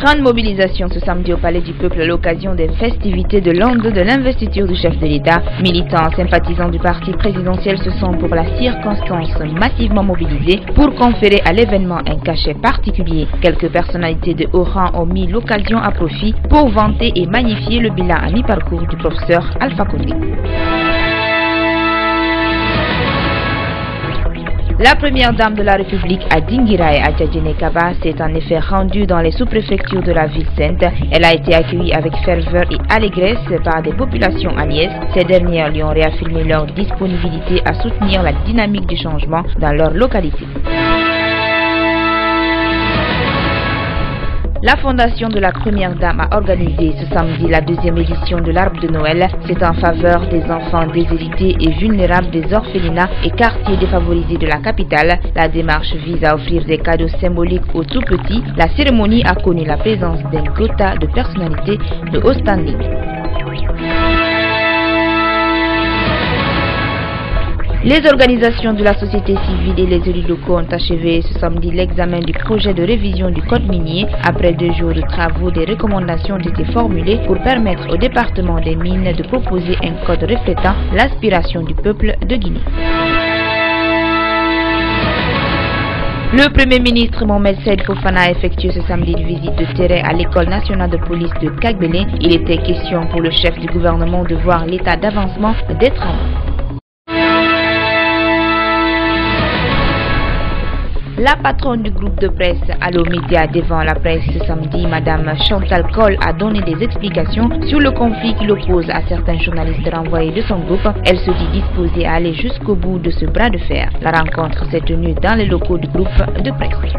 Grande mobilisation ce samedi au Palais du Peuple à l'occasion des festivités de l'an 2 de l'investiture du chef de l'État. Militants sympathisants du parti présidentiel se sont pour la circonstance massivement mobilisés pour conférer à l'événement un cachet particulier. Quelques personnalités de haut rang ont mis l'occasion à profit pour vanter et magnifier le bilan à mi-parcours du professeur Alpha Condé. La première dame de la République à Dinguiraye à Djadjenekaba s'est en effet rendue dans les sous-préfectures de la ville sainte. Elle a été accueillie avec ferveur et allégresse par des populations alliées. Ces dernières lui ont réaffirmé leur disponibilité à soutenir la dynamique du changement dans leur localité. La fondation de la première dame a organisé ce samedi la deuxième édition de l'Arbre de Noël. C'est en faveur des enfants déshérités et vulnérables des orphelinats et quartiers défavorisés de la capitale. La démarche vise à offrir des cadeaux symboliques aux tout-petits. La cérémonie a connu la présence d'un quota de personnalités de haut standing. Les organisations de la société civile et les élus locaux ont achevé ce samedi l'examen du projet de révision du code minier. Après 2 jours de travaux, des recommandations ont été formulées pour permettre au département des mines de proposer un code reflétant l'aspiration du peuple de Guinée. Le Premier ministre Mohamed Saïd Fofana a effectué ce samedi une visite de terrain à l'école nationale de police de Kagbélé. Il était question pour le chef du gouvernement de voir l'état d'avancement des travaux. La patronne du groupe de presse Allo Média devant la presse ce samedi, Madame Chantal Cole, a donné des explications sur le conflit qui l'oppose à certains journalistes renvoyés de son groupe. Elle se dit disposée à aller jusqu'au bout de ce bras de fer. La rencontre s'est tenue dans les locaux du groupe de presse.